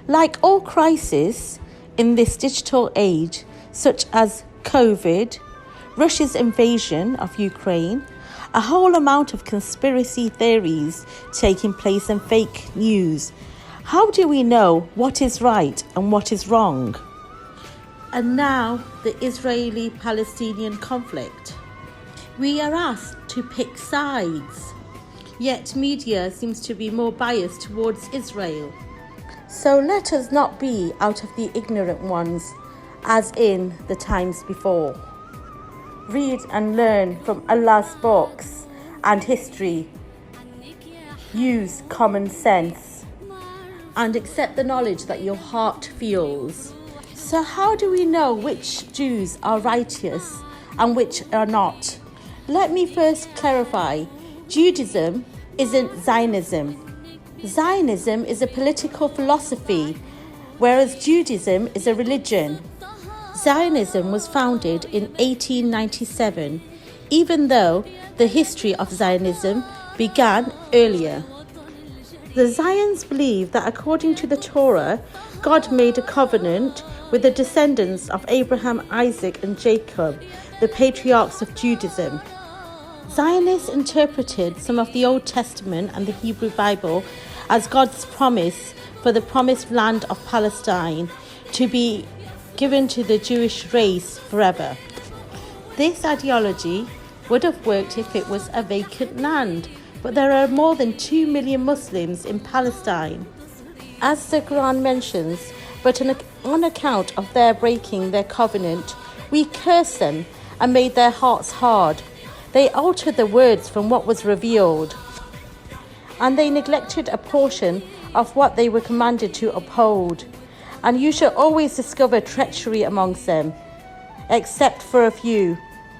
Like all crises in this digital age, such as COVID, Russia's invasion of Ukraine, a whole amount of conspiracy theories taking place and fake news, how do we know what is right and what is wrong? And now the Israeli-Palestinian conflict. We are asked to pick sides, yet media seems to be more biased towards Israel. So let us not be out of the ignorant ones, as in the times before. Read and learn from Allah's books and history. Use common sense and accept the knowledge that your heart feels. So how do we know which Jews are righteous and which are not? Let me first clarify. Judaism isn't Zionism. Zionism is a political philosophy, whereas Judaism is a religion. Zionism was founded in 1897, even though the history of Zionism began earlier. The Zions believe that according to the Torah, God made a covenant with the descendants of Abraham, Isaac, and Jacob, the patriarchs of Judaism. Zionists interpreted some of the Old Testament and the Hebrew Bible as God's promise for the promised land of Palestine to be given to the Jewish race forever. This ideology would have worked if it was a vacant land, but there are more than 2 million Muslims in Palestine, as the Quran mentions, but on account of their breaking their covenant, we cursed them and made their hearts hard. They altered the words from what was revealed, and they neglected a portion of what they were commanded to uphold. And you shall always discover treachery amongst them, except for a few.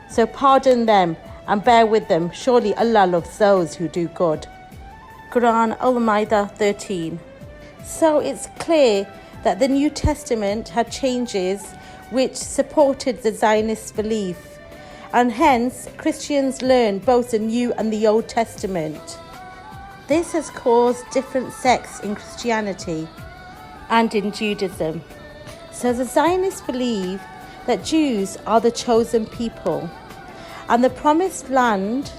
So pardon them and bear with them. Surely Allah loves those who do good. Quran Al-Ma'idah 13. So it's clear that the New Testament had changes which supported the Zionist belief, and hence Christians learned both the New and the Old Testament. This has caused different sects in Christianity and in Judaism. So the Zionists believe that Jews are the chosen people, and the promised land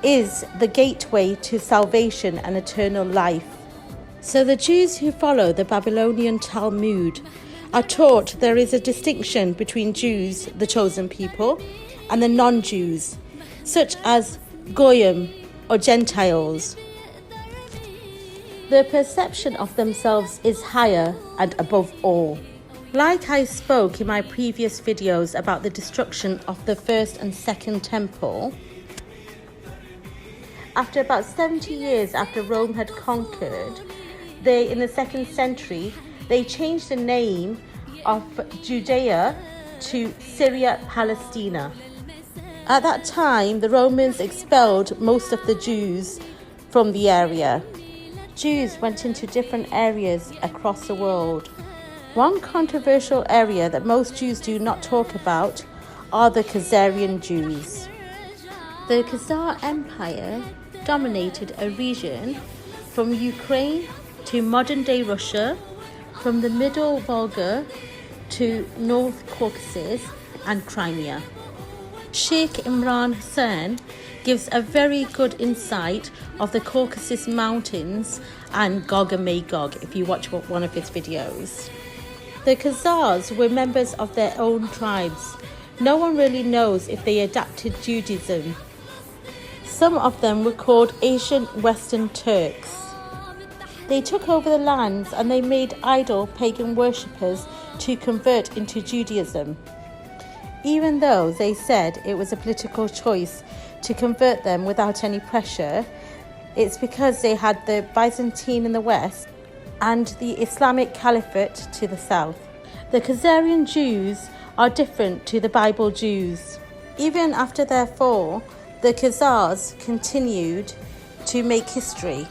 is the gateway to salvation and eternal life. So the Jews who follow the Babylonian Talmud are taught there is a distinction between Jews, the chosen people, and the non-Jews, such as Goyim or Gentiles. Their perception of themselves is higher and above all. Like I spoke in my previous videos about the destruction of the first and second temple, after about 70 years after Rome had conquered, in the 2nd century, they changed the name of Judea to Syria Palestina. At that time, the Romans expelled most of the Jews from the area. Jews went into different areas across the world. One controversial area that most Jews do not talk about are the Khazarian Jews. The Khazar Empire dominated a region from Ukraine to modern-day Russia, from the Middle Volga to North Caucasus and Crimea. Sheikh Imran Hussain gives a very good insight of the Caucasus Mountains and Gog and Magog if you watch one of his videos. The Khazars were members of their own tribes. No one really knows if they adapted Judaism. Some of them were called Ancient Western Turks. They took over the lands and they made idol pagan worshippers to convert into Judaism. Even though they said it was a political choice to convert them without any pressure, it's because they had the Byzantine in the west and the Islamic Caliphate to the south. The Khazarian Jews are different to the Bible Jews. Even after their fall, the Khazars continued to make history.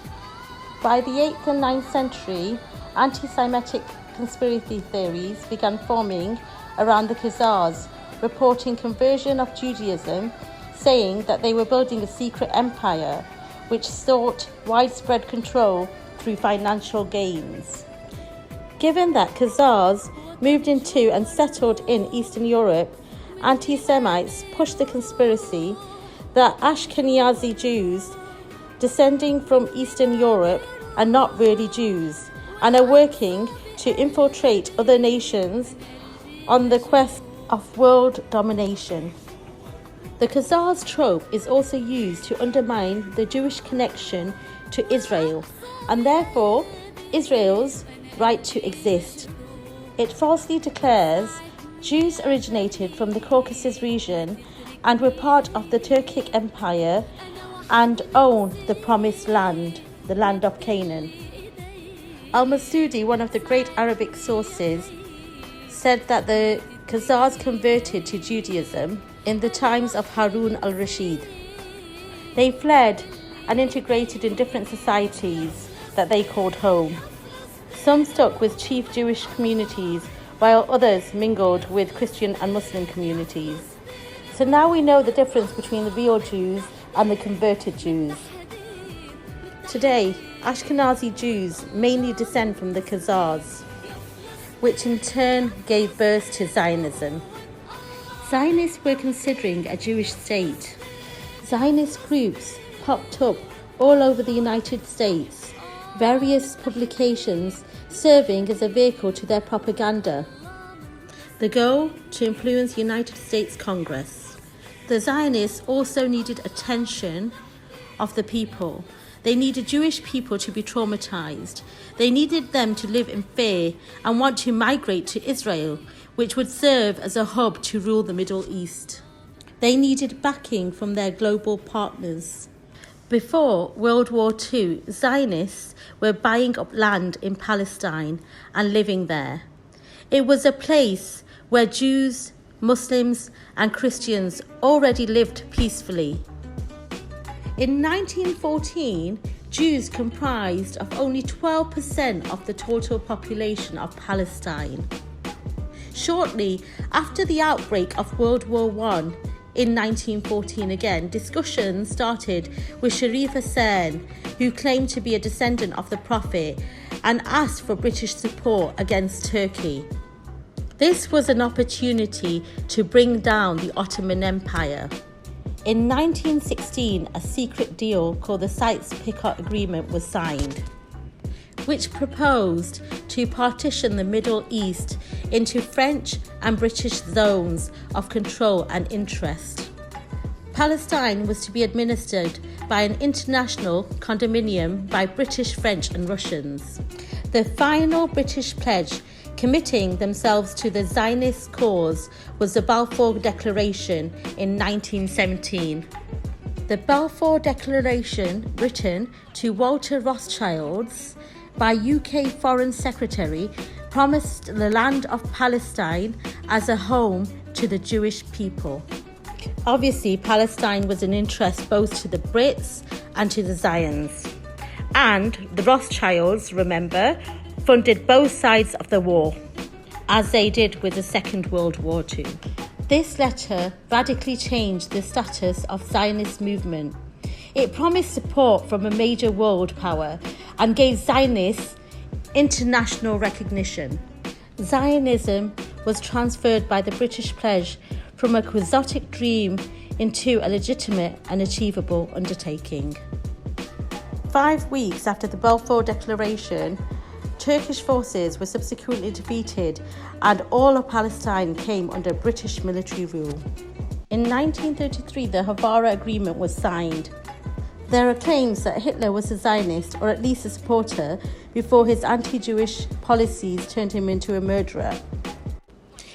By the 8th and 9th century, anti-Semitic conspiracy theories began forming around the Khazars, reporting conversion of Judaism, saying that they were building a secret empire which sought widespread control through financial gains. Given that Khazars moved into and settled in Eastern Europe, anti-Semites pushed the conspiracy that Ashkenazi Jews descending from Eastern Europe are not really Jews and are working to infiltrate other nations on the quest of world domination. The Khazars trope is also used to undermine the Jewish connection to Israel and therefore Israel's right to exist. It falsely declares Jews originated from the Caucasus region and were part of the Turkic Empire and own the Promised Land, the land of Canaan. Al-Masudi, one of the great Arabic sources, said that the Khazars converted to Judaism in the times of Harun al-Rashid. They fled and integrated in different societies that they called home. Some stuck with chief Jewish communities, while others mingled with Christian and Muslim communities. So now we know the difference between the real Jews and the converted Jews. Today, Ashkenazi Jews mainly descend from the Khazars, which in turn gave birth to Zionism. Zionists were considering a Jewish state. Zionist groups popped up all over the United States, various publications serving as a vehicle to their propaganda. The goal, to influence the United States Congress. The Zionists also needed attention of the people. They needed Jewish people to be traumatized. They needed them to live in fear and want to migrate to Israel, which would serve as a hub to rule the Middle East. They needed backing from their global partners. Before World War II, Zionists were buying up land in Palestine and living there. It was a place where Jews, Muslims, and Christians already lived peacefully. In 1914, Jews comprised of only 12% of the total population of Palestine. Shortly after the outbreak of World War I, in 1914 again, discussions started with Sharif Hussein, who claimed to be a descendant of the Prophet, and asked for British support against Turkey. This was an opportunity to bring down the Ottoman Empire. In 1916, a secret deal called the Sykes-Picot Agreement was signed, which proposed to partition the Middle East into French and British zones of control and interest. Palestine was to be administered by an international condominium by British, French and Russians. The final British pledge committing themselves to the Zionist cause was the Balfour Declaration in 1917. The Balfour Declaration, written to Walter Rothschilds by UK Foreign Secretary, promised the land of Palestine as a home to the Jewish people. Obviously, Palestine was an interest both to the Brits and to the Zions. And the Rothschilds, remember, funded both sides of the war, as they did with the Second World War too. This letter radically changed the status of Zionist movement. It promised support from a major world power and gave Zionists international recognition. Zionism was transferred by the British pledge from a quixotic dream into a legitimate and achievable undertaking. 5 weeks after the Balfour Declaration, Turkish forces were subsequently defeated and all of Palestine came under British military rule. In 1933, the Havara Agreement was signed. There are claims that Hitler was a Zionist, or at least a supporter, before his anti-Jewish policies turned him into a murderer.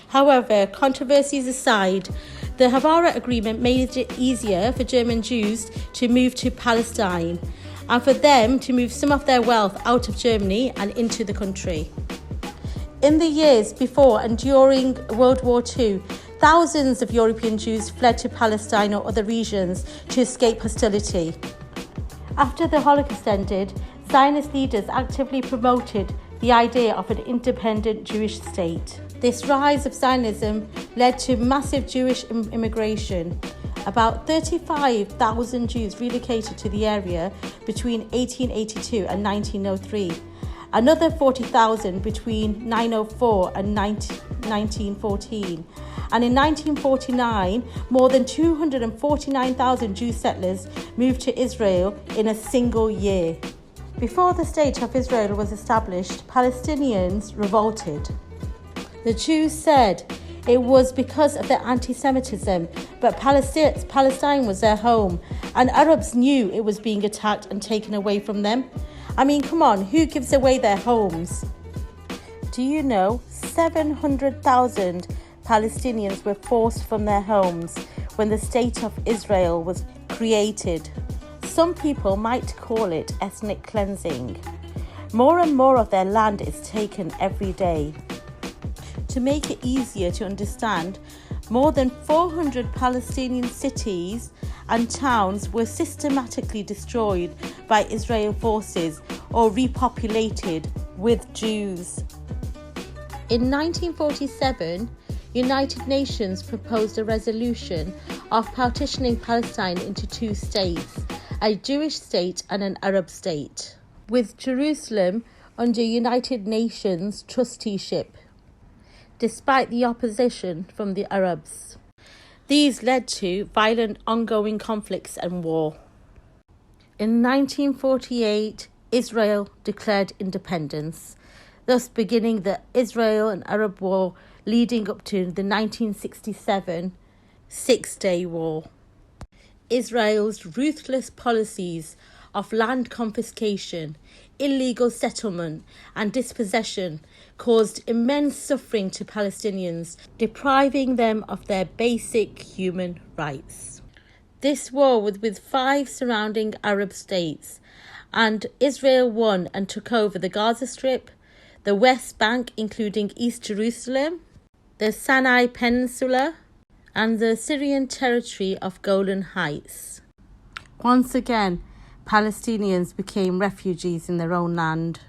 However, controversies aside, the Havara Agreement made it easier for German Jews to move to Palestine and for them to move some of their wealth out of Germany and into the country. In the years before and during World War II, thousands of European Jews fled to Palestine or other regions to escape hostility. After the Holocaust ended, Zionist leaders actively promoted the idea of an independent Jewish state. This rise of Zionism led to massive Jewish immigration. About 35,000 Jews relocated to the area between 1882 and 1903, another 40,000 between 904 and 1914. And in 1949, more than 249,000 Jew settlers moved to Israel in a single year. Before the State of Israel was established, Palestinians revolted. The Jews said it was because of their anti-Semitism, but Palestine was their home, and Arabs knew it was being attacked and taken away from them. I mean, come on, who gives away their homes? Do you know 700,000 Palestinians were forced from their homes when the State of Israel was created? Some people might call it ethnic cleansing. More and more of their land is taken every day. To make it easier to understand, more than 400 Palestinian cities and towns were systematically destroyed by Israel forces or repopulated with Jews. In 1947, United Nations proposed a resolution of partitioning Palestine into two states, a Jewish state and an Arab state, with Jerusalem under United Nations trusteeship, despite the opposition from the Arabs. These led to violent ongoing conflicts and war. In 1948, Israel declared independence, thus beginning the Israel and Arab War leading up to the 1967 Six-Day War. Israel's ruthless policies of land confiscation, illegal settlement and dispossession caused immense suffering to Palestinians, depriving them of their basic human rights. This war was with 5 surrounding Arab states, and Israel won and took over the Gaza Strip, the West Bank including East Jerusalem, the Sinai Peninsula, and the Syrian territory of Golan Heights. Once again, Palestinians became refugees in their own land.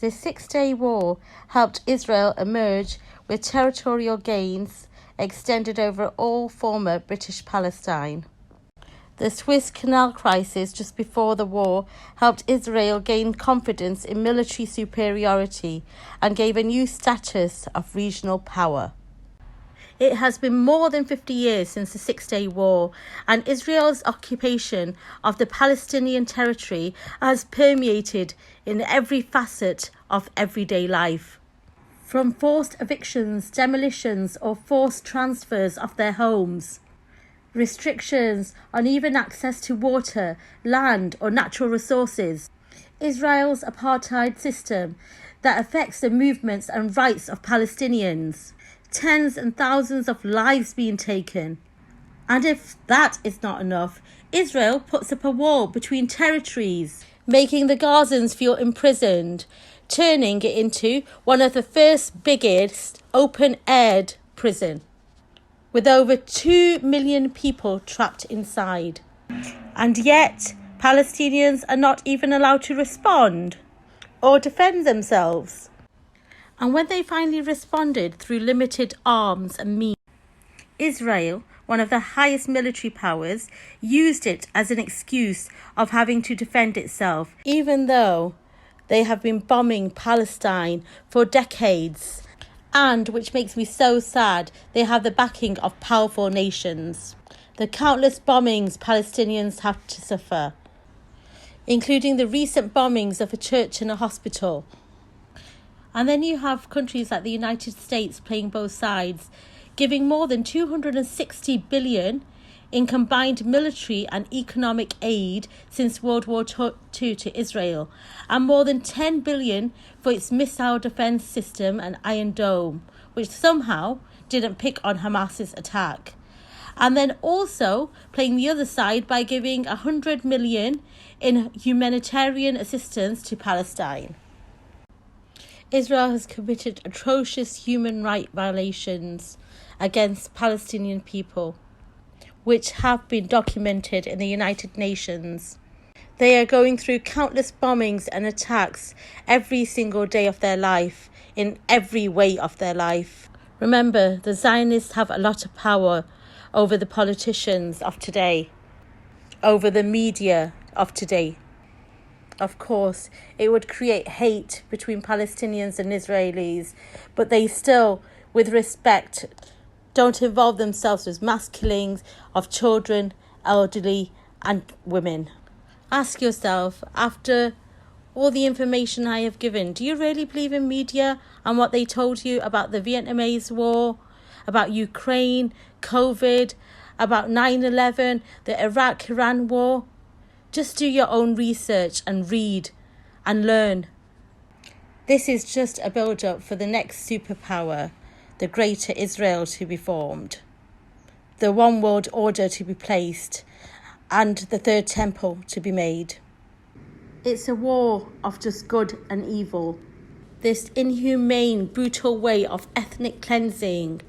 The Six-Day War helped Israel emerge with territorial gains extended over all former British Palestine. The Suez Canal crisis just before the war helped Israel gain confidence in military superiority and gave a new status of regional power. It has been more than 50 years since the Six-Day War, and Israel's occupation of the Palestinian territory has permeated in every facet of everyday life. From forced evictions, demolitions, or forced transfers of their homes, restrictions on even access to water, land, or natural resources, Israel's apartheid system that affects the movements and rights of Palestinians, tens and thousands of lives being taken. And if that is not enough, Israel puts up a wall between territories, making the Gazans feel imprisoned, turning it into one of the first biggest open-aired prison, with over 2 million people trapped inside. And yet, Palestinians are not even allowed to respond or defend themselves. And when they finally responded through limited arms and means, Israel, one of the highest military powers, used it as an excuse of having to defend itself, even though they have been bombing Palestine for decades, and, which makes me so sad, they have the backing of powerful nations. The countless bombings Palestinians have to suffer, including the recent bombings of a church and a hospital. And then you have countries like the United States playing both sides, giving more than $260 billion in combined military and economic aid since World War II to Israel, and more than $10 billion for its missile defense system and Iron Dome, which somehow didn't pick on Hamas's attack. And then also playing the other side by giving $100 million in humanitarian assistance to Palestine. Israel has committed atrocious human rights violations against Palestinian people, which have been documented in the United Nations. They are going through countless bombings and attacks every single day of their life, in every way of their life. Remember, the Zionists have a lot of power over the politicians of today, over the media of today. Of course, it would create hate between Palestinians and Israelis, but they still, with respect, don't involve themselves with mass killings of children, elderly, and women. Ask yourself, after all the information I have given, do you really believe in media and what they told you about the Vietnamese war, about Ukraine, COVID, about 9/11, the Iraq-Iran war? Just do your own research and read and learn. This is just a build-up for the next superpower, the Greater Israel to be formed, the one world order to be placed, and the third temple to be made. It's a war of just good and evil. This inhumane, brutal way of ethnic cleansing.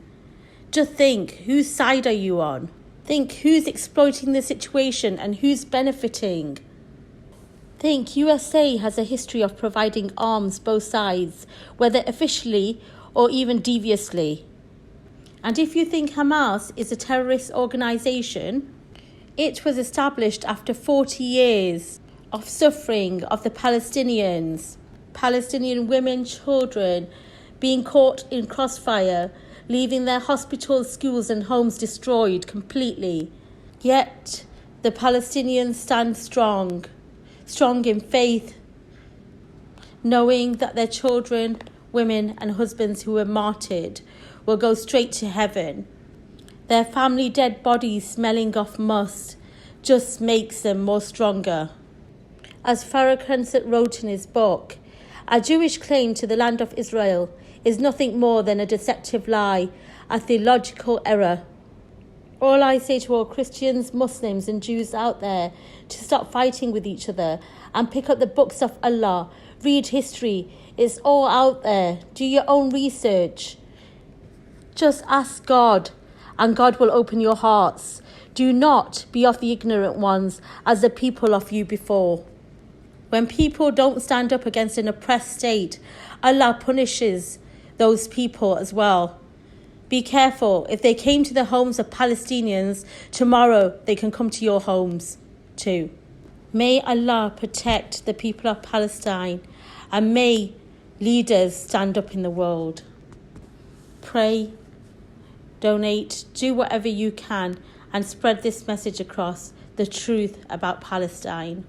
Just think, whose side are you on? Think who's exploiting the situation and who's benefiting. Think USA has a history of providing arms both sides, whether officially or even deviously. And if you think Hamas is a terrorist organisation, it was established after 40 years of suffering of the Palestinians, Palestinian women, children being caught in crossfire, leaving their hospitals, schools and homes destroyed completely. Yet the Palestinians stand strong in faith, knowing that their children, women and husbands who were martyred will go straight to heaven. Their family dead bodies smelling of must just makes them more stronger. As Farrakhan wrote in his book, a Jewish claim to the land of Israel is nothing more than a deceptive lie, a theological error. All I say to all Christians, Muslims and Jews out there to stop fighting with each other and pick up the books of Allah, read history, it's all out there. Do your own research. Just ask God and God will open your hearts. Do not be of the ignorant ones as the people of you before. When people don't stand up against an oppressed state, Allah punishes those people as well. Be careful. If they came to the homes of Palestinians, tomorrow they can come to your homes too. May Allah protect the people of Palestine and may leaders stand up in the world. Pray, donate, do whatever you can and spread this message across, the truth about Palestine.